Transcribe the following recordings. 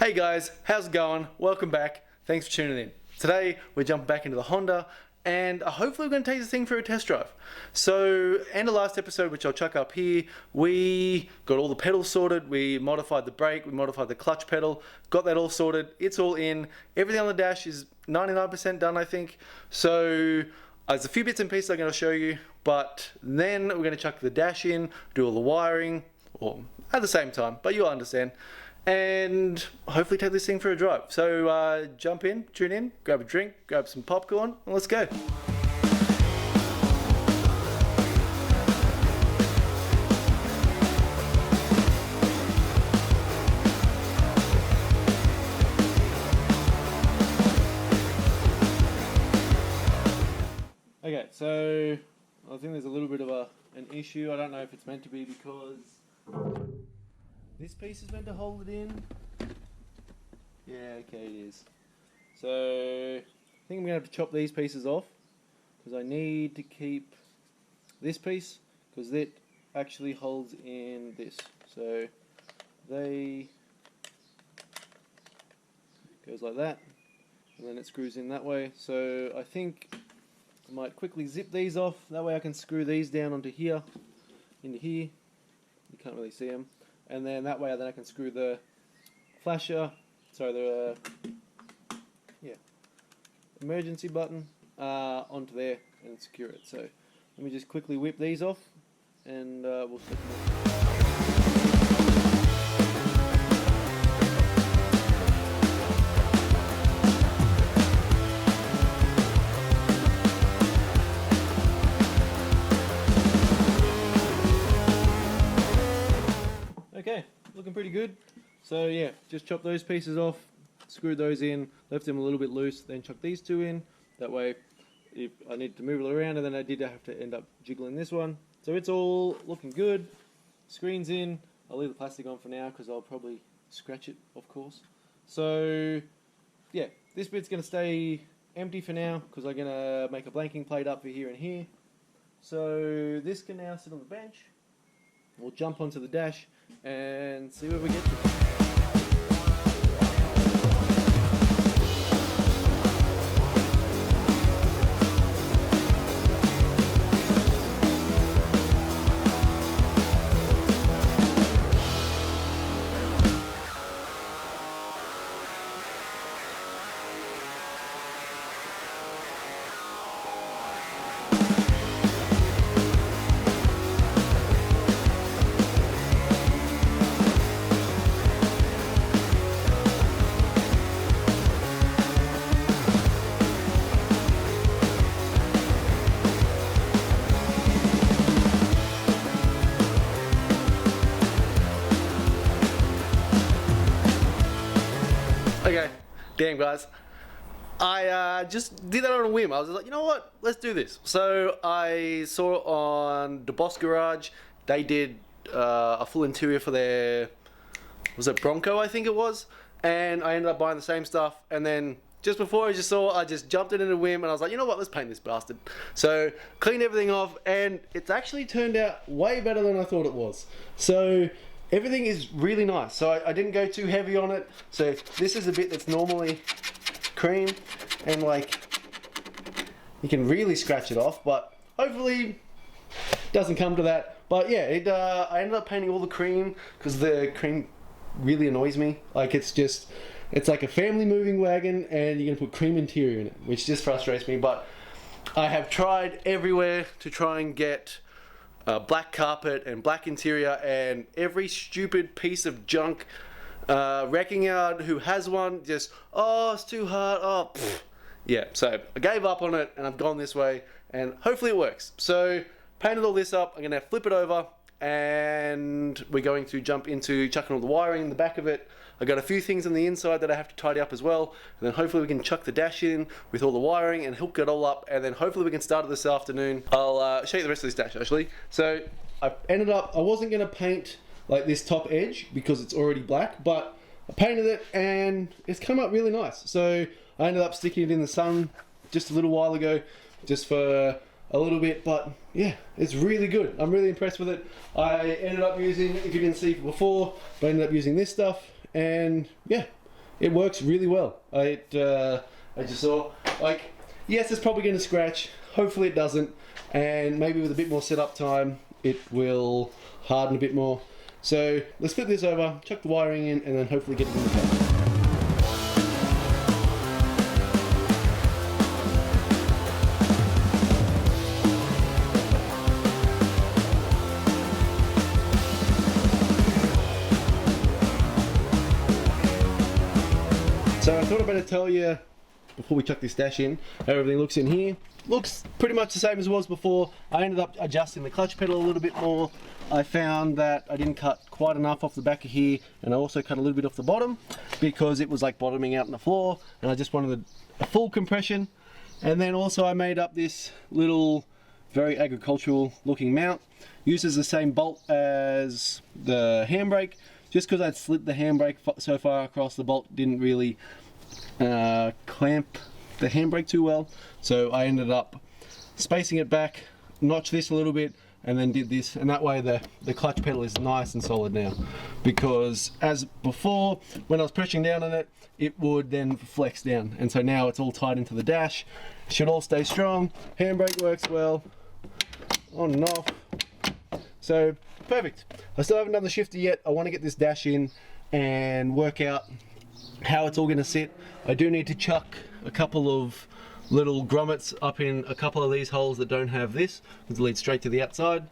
Hey guys, how's it going? Welcome back. Thanks for tuning in. Today we're jumping back into the Honda and hopefully we're going to take this thing for a test drive. So, in the last episode, which I'll chuck up here, we got all the pedals sorted, we modified the brake, we modified the clutch pedal, got that all sorted, it's all in. Everything on the dash is 99% done, I think. So, there's a few bits and pieces I'm going to show you, but then we're going to chuck the dash in, do all the wiring, or at the same time, but you'll understand. And hopefully take this thing for a drive. So jump in, tune in, grab a drink, grab some popcorn, and let's go. Okay, so I think there's a little bit of an issue. I don't know if it's meant to be because this piece is meant to hold it in. Yeah, okay, it is. So I think I'm going to have to chop these pieces off because I need to keep this piece because it actually holds in this. So they goes like that and then it screws in that way. So I think I might quickly zip these off. That way I can screw these down onto here, into here. You can't really see them. And then that way, then I can screw the flasher, emergency button onto there and secure it. So let me just quickly whip these off, and we'll set them up. Okay, looking pretty good. So yeah, just chop those pieces off, screwed those in, left them a little bit loose, then chuck these two in. That way, if I need to move it around, and then I did have to end up jiggling this one. So it's all looking good. Screen's in. I'll leave the plastic on for now because I'll probably scratch it, of course. So yeah, this bit's going to stay empty for now because I'm going to make a blanking plate up for here and here. So this can now sit on the bench. We'll jump onto the dash and see where we get to. Okay, damn guys, I just did that on a whim. I was like, you know what, let's do this. So I saw on the Boss Garage, they did a full interior for their, was it Bronco I think it was, and I ended up buying the same stuff, and then just before I just jumped in a whim and I was like, you know what, let's paint this bastard. So cleaned everything off and it's actually turned out way better than I thought it was. So everything is really nice. So I didn't go too heavy on it. So this is a bit that's normally cream and like you can really scratch it off, but hopefully it doesn't come to that. But yeah, I ended up painting all the cream because the cream really annoys me. Like it's like a family moving wagon and you're gonna put cream interior in it, which just frustrates me. But I have tried everywhere to try and get black carpet and black interior, and every stupid piece of junk wrecking yard who has one just, oh, it's too hard, oh pfft. Yeah, so I gave up on it and I've gone this way and hopefully it works. So painted all this up, I'm gonna flip it over and we're going to jump into chucking all the wiring in the back of it. I got a few things on the inside that I have to tidy up as well, and then hopefully we can chuck the dash in with all the wiring and hook it all up, and then hopefully we can start it this afternoon. I'll show you the rest of this dash actually. So I wasn't going to paint like this top edge because it's already black, but I painted it and it's come up really nice. So I ended up sticking it in the sun just a little while ago, just for a little bit, but yeah, it's really good. I'm really impressed with it. I ended up using, if you didn't see before, but I ended up using this stuff, and yeah, it works really well. I just saw, like, yes, it's probably going to scratch. Hopefully it doesn't, and maybe with a bit more setup time, it will harden a bit more. So let's flip this over, chuck the wiring in, and then hopefully get it in the car. So I thought I'd better tell you, before we chuck this dash in, how everything looks in here. Looks pretty much the same as it was before. I ended up adjusting the clutch pedal a little bit more. I found that I didn't cut quite enough off the back of here, and I also cut a little bit off the bottom because it was like bottoming out on the floor, and I just wanted a full compression. And then also I made up this little, very agricultural looking mount. Uses the same bolt as the handbrake. Just because I'd slid the handbrake so far across, the bolt didn't really clamp the handbrake too well, so I ended up spacing it back, notched this a little bit, and then did this, and that way the clutch pedal is nice and solid now. Because as before, when I was pressing down on it, it would then flex down, and so now it's all tied into the dash. It should all stay strong. Handbrake works well, on and off. So perfect. I still haven't done the shifter yet. I want to get this dash in and work out how it's all going to sit. I do need to chuck a couple of little grommets up in a couple of these holes that don't have this, because it leads straight to the outside,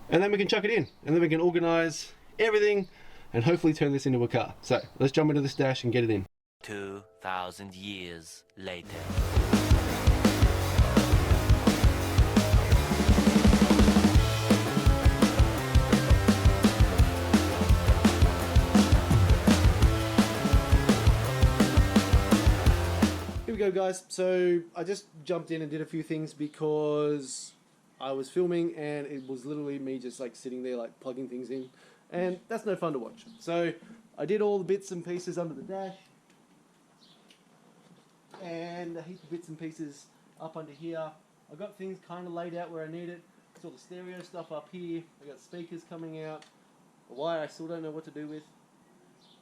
and then we can chuck it in, and then we can organize everything and hopefully turn this into a car. So let's jump into this dash and get it in. 2,000 years later. Here we go, guys. So I just jumped in and did a few things because I was filming and it was literally me just like sitting there like plugging things in, and that's no fun to watch. So I did all the bits and pieces under the dash and a heap of bits and pieces up under here. I got things kind of laid out where I need it. It's all the stereo stuff up here. I got speakers coming out. A wire I still don't know what to do with.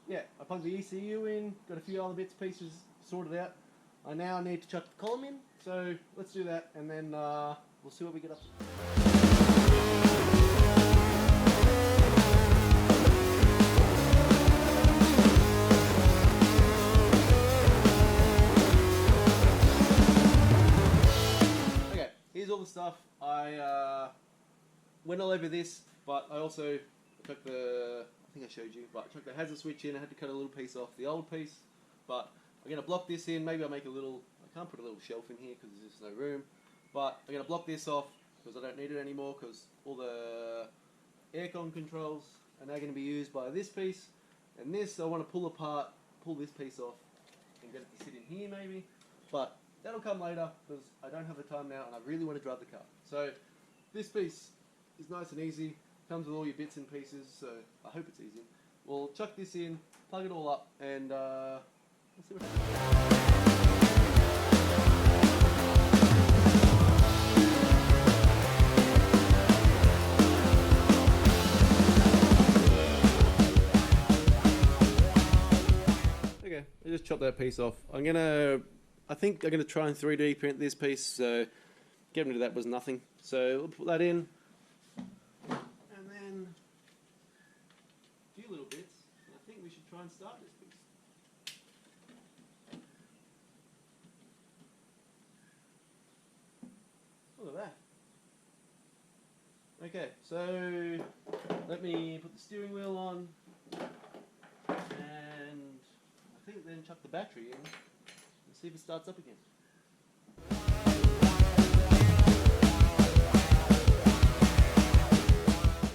Yeah, I plugged the ECU in, got a few other bits and pieces sorted out. I now need to chuck the column in, so let's do that, and then we'll see what we get up to. Okay, here's all the stuff. I went all over this, but I also took the, I think I showed you, but I took the hazard switch in. I had to cut a little piece off the old piece, but I'm going to block this in. Maybe I'll make a little, I can't put a little shelf in here because there's just no room, but I'm going to block this off because I don't need it anymore, because all the aircon controls are now going to be used by this piece, and this I want to pull apart, pull this piece off and get it to sit in here maybe, but that'll come later because I don't have the time now and I really want to drive the car. So this piece is nice and easy, comes with all your bits and pieces, so I hope it's easy. We'll chuck this in, plug it all up, and let's see what happens. Okay, I just chopped that piece off. I think I'm gonna try and 3D print this piece, so getting rid of that was nothing. So we'll put that in, and then a few little bits. I think we should try and start this piece. Look at that. Okay, so let me put the steering wheel on, and I think then chuck the battery in and see if it starts up again.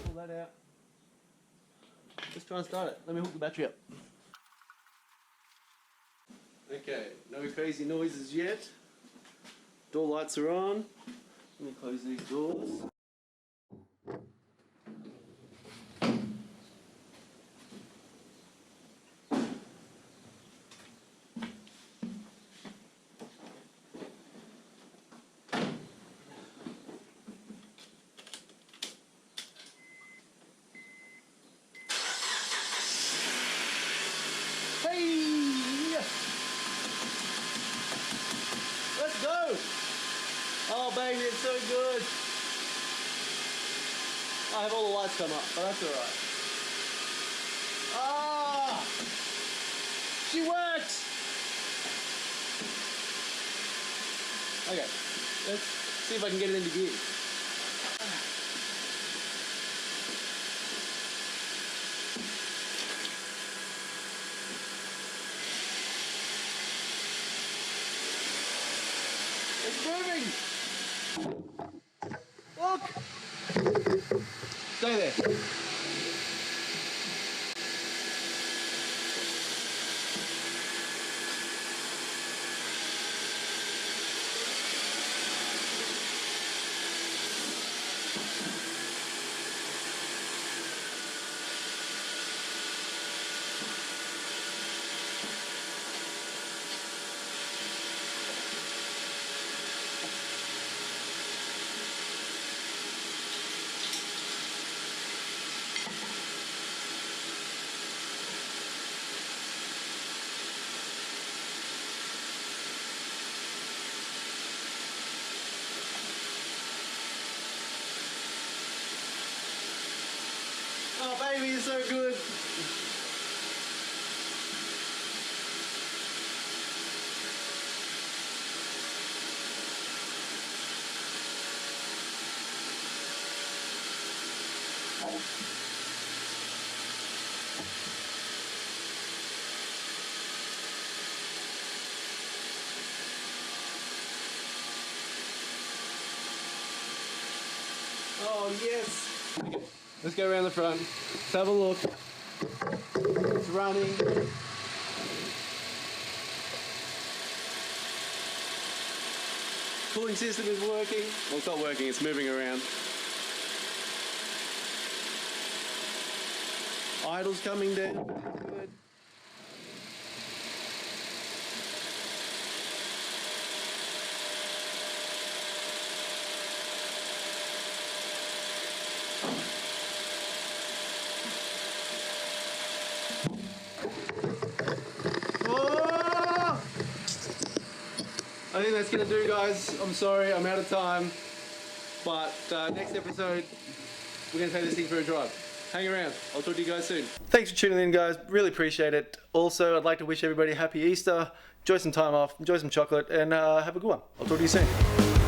Pull that out. Let's try and start it. Let me hook the battery up. Okay, no crazy noises yet. Door lights are on. Let me close these doors. Hey! I have all the lights come up, but that's alright. Ah! She works! Okay, let's see if I can get it into gear. It's moving! Look! Stay there. Oh baby, you're so good. Oh yes. Okay, let's go around the front. Let's have a look. It's running. Cooling system is working. Well, it's not working, it's moving around. Idle's coming down. Good. Oh! I think that's gonna do, guys. I'm sorry, I'm out of time. But next episode, we're gonna take this thing for a drive. Hang around. I'll talk to you guys soon. Thanks for tuning in, guys. Really appreciate it. Also, I'd like to wish everybody a happy Easter. Enjoy some time off, enjoy some chocolate, and have a good one. I'll talk to you soon.